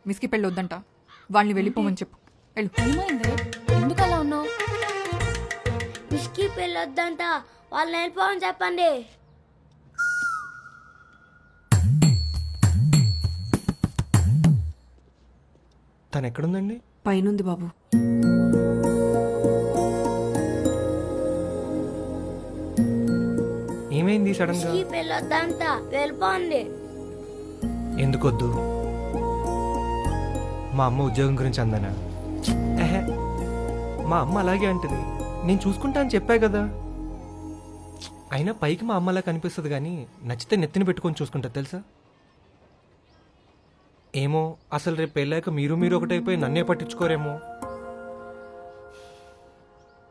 మిస్కి పెళ్ళి వద్దంట. వాళ్ళని వెళ్ళిపోమని చెప్పు. వెళ్ళు. ఏమైంది? ఎందుకు అలా ఉన్నావు? మిస్కి పెళ్ళి వద్దంట, వాళ్ళని వెళ్ళిపోమని చెప్పండి. తను ఎక్కడుందండి? పైనుంది బాబు. ఏమైంది సడన్ గా? మిస్కి పెళ్ళి వద్దంట, వెళ్ళిపోండి. ఎందుకొద్దు? మా అమ్మ ఉద్యోగం గురించి అందనా? ఎహే, మా అమ్మ అలాగే అంటది. నేను చూసుకుంటా అని చెప్పా కదా. అయినా పైకి మా అమ్మ అలా కనిపిస్తుంది కానీ నచ్చితే నెత్తిని పెట్టుకొని చూసుకుంటా తెలుసా. ఏమో అసలు రేపు పెళ్ళాక మీరు ఒకటైపోయి నన్నే పట్టించుకోరేమో.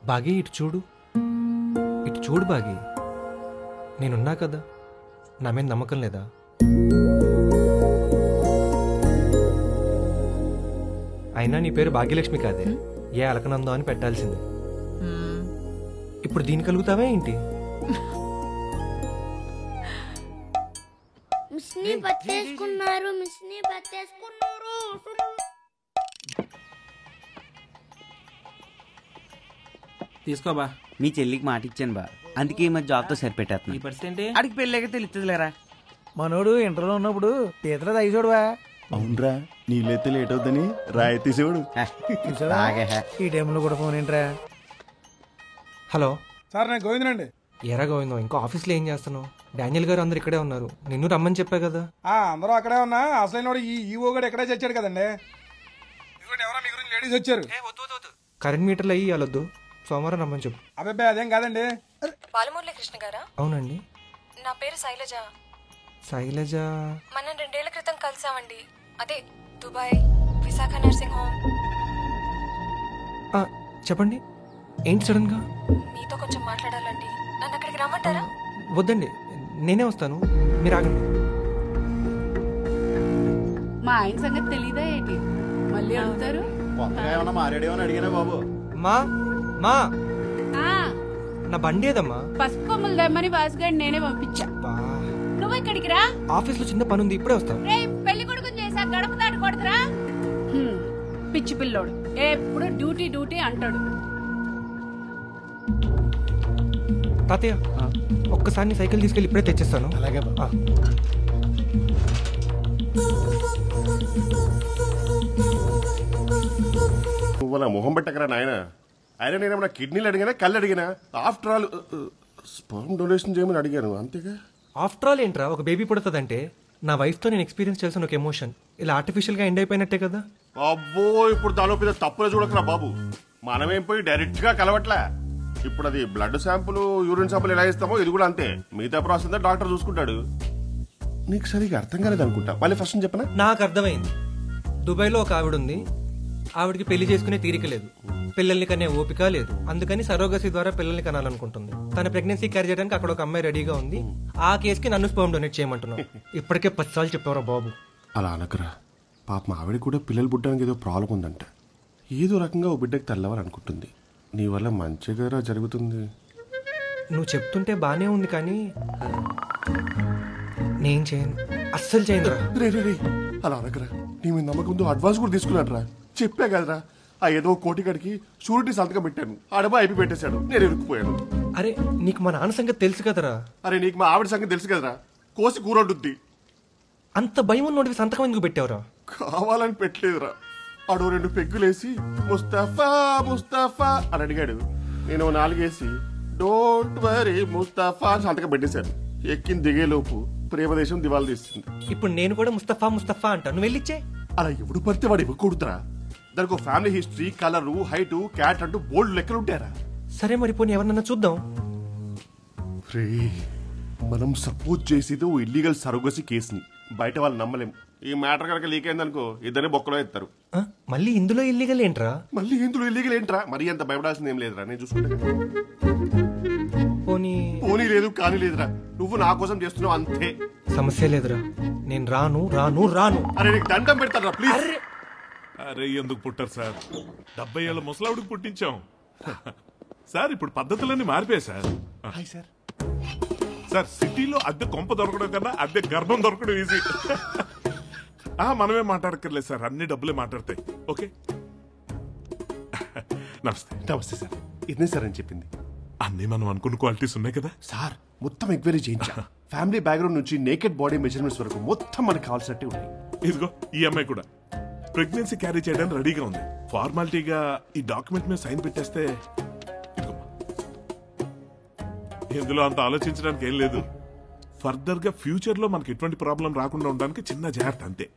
బాగి ఇటు చూడు, ఇటు చూడు బాగి. నేనున్నా కదా, నా మీద నమ్మకం లేదా? అయినా నీ పేరు భాగ్యలక్ష్మి కాదే, ఏ అలకనందో అని పెట్టాల్సింది. ఇప్పుడు దీని కలుగుతావా ఏంటి? మిస్ని పట్టేసుకున్నారు, మిస్ని పట్టేసుకున్నారు. తీసుకోబా. మీ చెల్లికి మాట ఇచ్చాను బా, అందుకే ఈ మధ్య జాబ్తో సరిపెట్టేస్తున్నా. ఈ పరిస్థితి అడిగి పెళ్ళాక తెలుస్తుందిలేరా. మనోడు ఇంటర్లో ఉన్నప్పుడు తీతలో తగిచోడువా. అవునరా, నీళ్ళైతే లేట్ అవుతుందని రాయి చూడు. ఈ టైంలో కూడా ఫోన్ ఏంట్రా? హలో సార్, నేను గోవిందనండి. ఎరా గోవిందో, ఇంకా ఆఫీస్లో ఏం చేస్తున్నావు? డానియల్ గారు అందరు ఇక్కడే ఉన్నారు, నిన్ను రమ్మని చెప్పా కదా. అందరూ అక్కడే ఉన్నా, అసలైన ఈవో కూడా ఎక్కడే చచ్చాడు కదండి. ఎవరో మీ గురించి లేడీస్ వచ్చారు. కరెంట్ మీటర్లు అయ్యి వెళ్ళొద్దు, సోమవారం రమ్మని చెప్పు. అబ్బాయి అదేం కాదండి. బాలమురళి కృష్ణ గారా? అవునండి. నా పేరు శైలజ. శైలజ? మనం 2 ఏళ్ల క్రితం కలిసామండి. అదే దుబాయ్ విశాఖ నర్సింగ్ హోమ్. చెప్పండి, ఏంటి సడన్ గా? మీతో కొంచెం మాట్లాడాలండి. నన్ను అక్కడికి రమ్మంటారా? వద్దండి, నేనే వస్తాను, మీరు ఆగండి. మా ఆయన సంగతి తెలీదా ఏంటి? మళ్ళీ అడుగుతారు. మారేడేమని అడిగినా బాబు. మా మా నా బండి ఏదమ్మా? పసుపు కొమ్మలు దమ్మని బాసుగాడిని నేనే పంపించా. నువ్వు ఇక్కడికి రా. ఆఫీస్ లో చిన్న పని ఉంది, ఇప్పుడే వస్తాను. పెళ్లి కొడుకుని చేసా గడప దాటకూడదురా. పిచ్చి పిల్లోడు ఎప్పుడు డ్యూటీ డ్యూటీ అంటాడు. తాతయ్య, ఒక్కసారి నీ సైకిల్ తీసుకెళ్ళి ఇప్పుడే తెచ్చేస్తాను. అలాగే బాబా. నువ్వు నా మొహం పెట్టకరా నాయన. అయినా నేనేమన్నా కిడ్నీలు అడిగినా, కళ్ళు అడిగినా? ఆఫ్టర్ ఆల్ స్పర్మ్ డొనేషన్ చేయమని అడిగాను అంతేగా. ఆఫ్టర్ ఆల్ ఏంట్రా, ఒక బేబీ పుడుతుందంటే నా వైఫ్తో నేను ఎక్స్పీరియన్స్ చేసిన ఒక ఎమోషన్ ఇలా ఆర్టిఫిషియల్గా ఎండ్ అయిపోయినట్టే కదా. అబ్బో, ఇప్పుడు దానిలో పెద్ద తప్పులే చూడకరా బాబు. మనమేం పోయి డైరెక్ట్ గా కలవట్లే. ఇప్పుడు అది బ్లడ్ శాంపుల్, యూరిన్ శాంపుల్ ఎలా ఇస్తామో ఇది కూడా అంతే. మిగతా ప్రాసెస్ అంతా డాక్టర్ చూసుకుంటాడు. నీకు సరిగ్గా అర్థం కాలేదు అనుకుంటా. మళ్ళీ ఫస్ట్ చెప్పనా? నాకు అర్థమైంది. దుబాయ్లో ఒక ఆవిడ ఉంది, ఆవిడకి పెళ్లి చేసుకునే తీరిక లేదు, పిల్లల్ని కనే ఓపిక లేదు, అందుకని సరోగసి ద్వారా పిల్లల్ని కనాలనుకుంటుంది. తన ప్రెగ్నెన్సీ క్యారీ చేయడానికి అక్కడ ఒక అమ్మాయి రెడీగా ఉంది. ఆ కేసుకి నన్ను స్పర్మ్ డొనేట్ చేయమంటున్నావు. ఇప్పటికే 10 సార్లు చెప్పారా బాబు. అలా అనకరా పాప. మా ఆవిడ కూడా పిల్లలు పుట్టడానికి ఏదో ప్రాబ్లం ఉందంట. ఏదో రకంగా ఓ బిడ్డకి తల్లవాలనుకుంటుంది. నీ వల్ల మంచిగా జరుగుతుంది. నువ్వు చెప్తుంటే బానే ఉంది కానీ నేను చేయను, అస్సలు చేయను రా. రే రే రే, అలా అనకరా. నీ మీద నమ్మకం ముందు అడ్వాన్స్ కూడా తీసుకున్నాడు రా. చెప్పా కదరా, ఆ ఏదో కోటికాడికి షూరిటీ సంతకం పెట్టాను. ఆడబా అయిపోయి పెట్టేశాడు, నేను ఇరుక్కుపోయాను. అరే నీకు మా నాన్న సంగతి తెలుసు కదరా. అరే నీకు మా ఆవిడ సంగతి తెలుసు కదరా, కోసి కూరొడ్డుద్ది. అంత భయం ఉన్నోడివి సంతకం ఎందుకు పెట్టావురా? కావాలని పెట్టలేదురా. ఆడు 2 పెగ్గులేసి ముస్తఫా ముస్తఫా అని అడిగాడు. నేను 4 వేసి డోంట్ వరీ ముస్తఫా అని సంతకం పెట్టేశాను. ఎక్కిన దిగేలోపు ప్రేమదేశం దివాళా తీస్తుంది. ఇప్పుడు నేను కూడా ముస్తఫా ముస్తఫా అంటా, నువ్వు వెళ్ళిచ్చే. అలా ఎవడు పడితే వాడు ఇవ్వకూడదురా. దానికి ఒక family history, colour, height, cat అంటూ బోల్డ్ లెక్కలు ఉంటారా. సరే మరి పోనీ ఎవరన్నా చూద్దాం. రే, మనం సపోజ్ చేసేది ఓ ఇల్లీగల్ సరోగసి కేసుని. బయట వాళ్ళు నమ్మలేం. ఈ మ్యాటర్ కనుక లీక్ అయిందనుకో ఇద్దరిని బొక్కలో ఎత్తారు. మళ్ళీ ఇందులో ఇల్లీగల్ ఏంట్రా? మళ్ళీ ఇందులో ఇల్లీగల్ ఏంట్రా? మరీ అంత భయపడాల్సింది ఏం లేదురా, నేను చూసుకుంటా. పోనీ పోనీ లేదు కానీ లేదురా, నువ్వు నా కోసం చేస్తున్నావు అంతే. సమస్య లేదురా, నేను రాను రాను రాను. అరే నీకు దండం పెడతారా ప్లీజ్. అరే ఎందుకు పుట్టారు సార్? 70 ఏళ్ళ ముసలావిడికి పుట్టించాం సార్. ఇప్పుడు పద్ధతులన్నీ మారిపోయాయి సార్. సార్ సిటీలో అద్దె కొంప దొరకడం కన్నా అద్దె గర్భం దొరకడం ఈజీ. మనమే మాట్లాడక్కర్లేదు సార్, అన్ని డబ్బులే మాట్లాడతాయి. ఓకే నమస్తే. నమస్తే సార్. ఇదే సార్ అని చెప్పింది. అన్ని మనం అనుకున్న క్వాలిటీస్ ఉన్నాయి కదా సార్. మొత్తం ఎంక్వైరీ చేయించా. ఫ్యామిలీ బ్యాక్గ్రౌండ్ నుంచి నేకెడ్ బాడీ మెజర్మెంట్స్ వరకు మొత్తం మనకు కావాల్సినట్టే ఉన్నాయి. ఇదిగో ఈ అమ్మాయి కూడా ప్రెగ్నెన్సీ క్యారీ చేయడానికి రెడీగా ఉంది. ఫార్మాలిటీగా ఈ డాక్యుమెంట్ మీద సైన్ పెట్టేస్తే ఇదిగోమ్మా. ఇందులో అంత ఆలోచించడానికి ఏం లేదు. ఫర్దర్ గా ఫ్యూచర్ లో మనకి ఎటువంటి ప్రాబ్లం రాకుండా ఉండడానికి చిన్న జాగ్రత్త అంతే.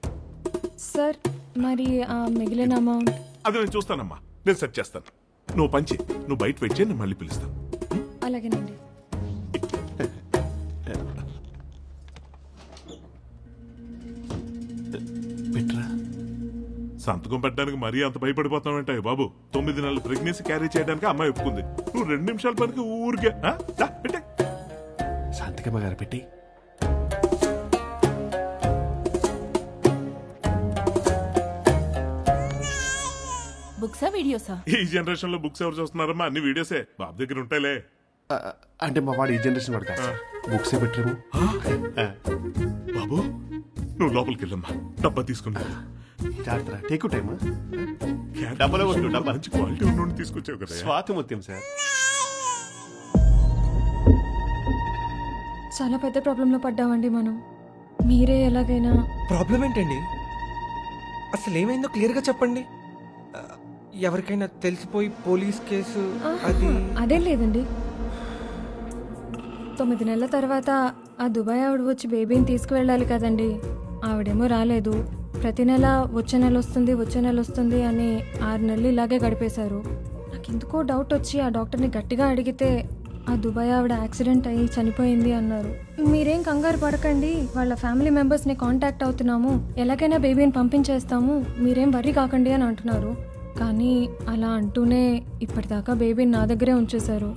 సార్ మరి ఆ మిగిలిన అమౌంట్? అది నేను చూస్తానమ్మా, నేను సెట్ చేస్తాను. నువ్వు పంచి, నువ్వు బయట వెయిట్ చేయి, నేను మళ్ళీ పిలుస్తాను. అలాగేనండి. పెట్రా సంతకం పెట్టడానికి మరీ అంత భయపడిపోతామంటాయి బాబు. 9 నెలలు ప్రెగ్నెన్సీ క్యారీ చేయడానికి అమ్మాయి ఒప్పుకుంది. నువ్వు 2 నిమిషాల పనికి ఊరికే పెట్టే. శాంతికమ్మ గారు పెట్టి. బుక్సా వీడియోసా? ఈ జనరేషన్ లో బుక్స్ ఎవరు చూస్తున్నారమ్మా? అన్ని వీడియోసే. బాబు దగ్గర ఉంటాయిలే. అంటే మా వాడు ఈ జనరేషన్ వాడు కాదు. బుక్సే పెట్టాము. బాబు నువ్వు లోపలికి వెళ్ళమ్మా, డబ్బా తీసుకున్నా. జాగ్రత్త, టేక్ టైమ్. డబ్బాలో మంచి క్వాలిటీ ఉన్న తీసుకొచ్చావు కదా. స్వాతి ముత్యం సార్. చాలా పెద్ద ప్రాబ్లంలో పడ్డామండి మనం. మీరే ఎలాగైనా. ప్రాబ్లం ఏంటండి? అసలు ఏమైందో క్లియర్ గా చెప్పండి. ఎవరికైనా తెలిసిపోయి పోలీస్ కేసు అది? అదేం లేదండి. 9 నెలల తర్వాత ఆ దుబాయ్ ఆవిడ వచ్చి బేబీని తీసుకువెళ్ళాలి కదండి. ఆవిడేమో రాలేదు. ప్రతి నెల వచ్చే నెల వస్తుంది అని 6 నెలలు ఇలాగే గడిపేశారు. నాకు ఎందుకో డౌట్ వచ్చి ఆ డాక్టర్ని గట్టిగా అడిగితే ఆ దుబాయ్ ఆవిడ యాక్సిడెంట్ అయ్యి చనిపోయింది అన్నారు. మీరేం కంగారు పడకండి, వాళ్ళ ఫ్యామిలీ మెంబర్స్ని కాంటాక్ట్ అవుతున్నాము, ఎలాగైనా బేబీని పంపించేస్తాము, మీరేం వర్రీ కాకండి అని అంటున్నారు. కానీ అలా అంటూనే ఇప్పటిదాకా బేబీని నా దగ్గరే ఉంచేశారు.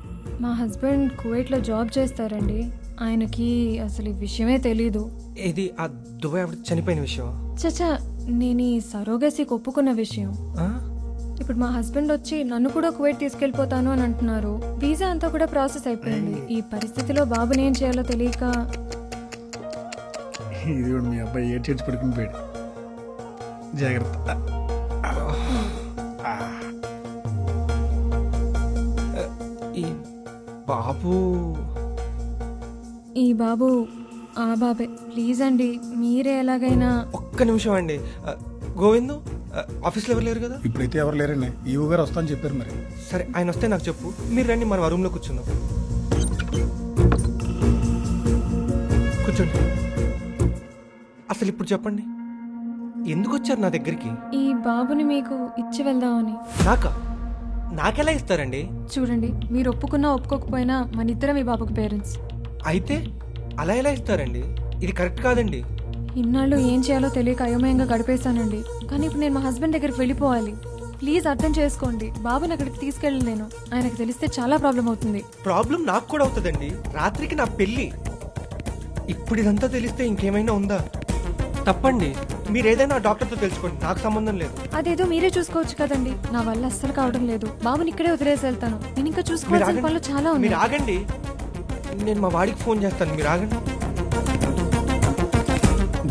మా హస్బెండ్ కువైట్లో జాబ్ చేస్తారండి. ఆయనకి అసలు ఈ విషయమే తెలీదు. ఇది ఆ దుబాయ్ ఆవిడ చనిపోయిన విషయం? చచ్చా, నేను ఈ సరోగసికి ఒప్పుకున్న విషయం. ఇప్పుడు మా హస్బెండ్ వచ్చి నన్ను కూడా కువైట్ తీసుకెళ్లిపోతాను అని అంటున్నారు. వీసా అంతా కూడా ప్రాసెస్ అయిపోయింది. ఈ పరిస్థితిలో బాబుని ఏం చేయాలో తెలియక. ఇది మీ అబ్బాయి ఏడ్ చేసి పడుకుని పోయాడు. జాగ్రత్త. ఈ బాబు ఆ బాబే. ప్లీజ్ అండి, మీరే ఎలాగైనా. ఒక్క నిమిషం అండి. గోవిందు ఆఫీస్లో ఎవరు లేరు కదా? ఇప్పుడైతే ఎవరు లేరండి. ఈవో గారు వస్తాను చెప్పారు. మరి సరే, ఆయన వస్తే నాకు చెప్పు. మీరు రండి, మన రూమ్లో కూర్చుందాం. కూర్చోండి. అసలు ఇప్పుడు చెప్పండి, ఎందుకు వచ్చారు నా దగ్గరికి? ఈ బాబుని మీకు ఇచ్చి వెళ్దామని. నాకెలా ఇస్తారండి? చూడండి, మీరు ఒప్పుకున్నా ఒప్పుకోకపోయినా మన ఇద్దరం ఈ బాబుకి పేరెంట్స్. అయితే అలా ఎలా ఇస్తారండి? ఇది కరెక్ట్ కాదండి. ఇన్నాళ్ళు ఏం చేయాలో తెలియక అయోమయంగా గడిపేశానండి. కానీ ఇప్పుడు నేను మా హస్బెండ్ దగ్గరికి వెళ్ళిపోవాలి. ప్లీజ్ అర్థం చేసుకోండి. బాబుని అక్కడికి తీసుకెళ్ళలేను. ఆయనకు తెలిస్తే చాలా ప్రాబ్లం అవుతుంది. ప్రాబ్లం నాకు కూడా అవుతుందండి. రాత్రికి నా పెళ్లి. ఇప్పుడు ఇదంతా తెలిస్తే ఇంకేమైనా ఉందా? తప్పండి. మీరు ఏదైనా డాక్టర్తో తెలుసుకోండి, నాకు సంబంధం లేదు. అదేదో మీరే చూసుకోవచ్చు కదండి. నా వల్ల అస్సలు కావడం లేదు. బాబుని ఇక్కడే వదిలేసి వెళ్తాను. నేను ఇంకా చూసుకోవాల్సిన పనులు చాలా ఉన్నాయి. మీరు ఆగండి, నేను మా వాడికి ఫోన్ చేస్తాను. మీరు ఆగండి.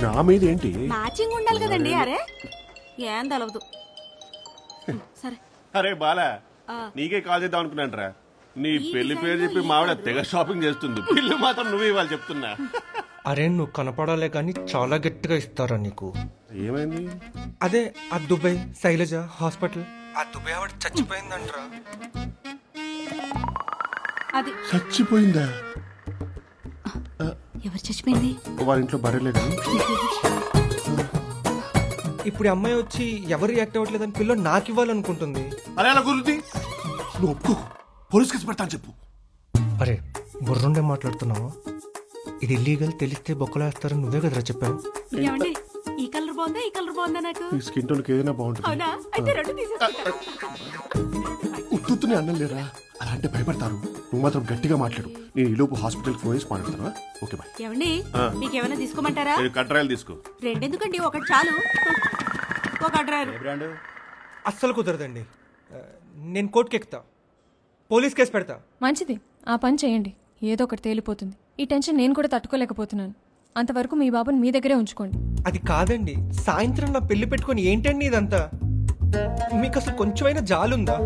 నా మీద ఏంటి? మ్యాచింగ్ ఉండాలి కదండి. అరే ఏం తెలవదు. సరే. అరే బాలా, నీకే కాల్ చేద్దాం అనుకున్నాను. నీ పెళ్లి పేరు చెప్పి మావిడ తెగ షాపింగ్ చేస్తుంది. బిల్లు మాత్రం నువ్వు ఇవ్వాలి చెప్తున్నా. అరే నువ్వు కనపడాలే కానీ చాలా గట్టిగా ఇస్తారా నీకు? ఏమైంది? అదే ఆ దుబాయ్ శైలజ హాస్పిటల్. ఆ దుబాయ్ ఆవిడ చచ్చిపోయిందంటరా. అది చచ్చిపోయిందా? ఎవరు చచ్చిపోయింది? వాళ్ళ ఇంట్లో బర్రెలేదు. ఇప్పుడు అమ్మాయి వచ్చి ఎవరు రియాక్ట్ అవ్వట్లేదని పిల్ల నాకు ఇవ్వాలనుకుంటుంది. అరే అలా గురించి నువ్వు ఒప్పుకో, పోలీస్ కేసు పెడతాను చెప్పు. అరే బుర్రుండే మాట్లాడుతున్నావా? ఇది ఇల్లీగల్, తెలిస్తే బొక్కలేస్తారని నువ్వే కదరా చెప్పావు. ఈ కలర్ బాగుందా, ఈ కలర్ బాగుందా? నాకు ఈ స్కిన్ టోన్కి ఏదైనా బాగుంటుంది. అవునా? అయితే రెండు తీసేస్తా. ఉత్తునే అన్నం లేరా? అలా అంటే భయపడతారు. నువ్వు మాత్రం గట్టిగా మాట్లాడు. నేను ఈ లోపు హాస్పిటల్ ఫోన్ చేసి మాట్లాడతాను. Okay bye. ఏమండి, మీకేమైనా తీసుకోమంటారా? కట్రాయలు తీసుకో. రెండెందుకండి, ఒకటి చాలు. ఒక అడ్రాయలు. అస్సలు కుదరదండి. నేను కోర్టుకి ఎక్కుతా, పోలీస్ కేసు పెడతా. మంచిది, ఆ పని చేయండి. ఏదో ఒకటి తేలిపోతుంది. ఈ టెన్షన్ నేను కూడా తట్టుకోలేకపోతున్నాను. అంతవరకు మీ బాబుని మీ దగ్గరే ఉంచుకోండి. అది కాదండి, సాయంత్రం నా పెళ్లి పెట్టుకొని ఏంటండి ఇదంతా? మీకు అసలు కొంచెమైనా జాలుందా?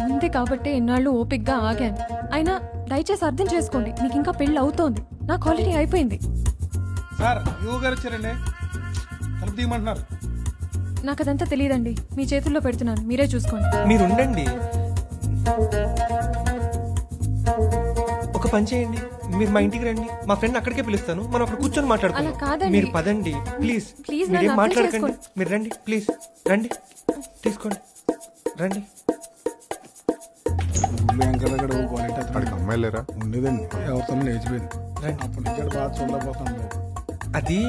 ఉంది కాబట్టి ఎన్నాళ్ళు ఓపిక్గా ఆగాను. అయినా దయచేసి అర్థం చేసుకోండి, మీకు ఇంకా పెళ్లి అవుతోంది, నాకు ఆల్రెడీ అయిపోయింది. సార్ యువ గారు వచ్చారండి, తలుపు తీయమంటున్నారు. నాకు అదంతా తెలియదండి, మీ చేతుల్లో పెడుతున్నాను, మీరే చూసుకోండి. మీరు ఉండండి, ఒక పని చేయండి, మీరు మా ఇంటికి రండి, మా ఫ్రెండ్ అక్కడికే పిలుస్తాను, మనం అక్కడ కూర్చొని అలా మాట్లాడుకుందాం. కాదండి. మీరు పదండి ప్లీజ్, ప్లీజ్ మీరేం నన్ను అర్థం మాట్లాడకండి, చేసుకోండి. మీరు రండి ప్లీజ్, రండి తీసుకోండి, రండి. వాడికి అమ్మాయి లేరా? ఉండేదండి, ఎవరితో లేచిపోయింది. రండి. అప్పటి నుంచి బాగా చూడలేకపోతాను. అది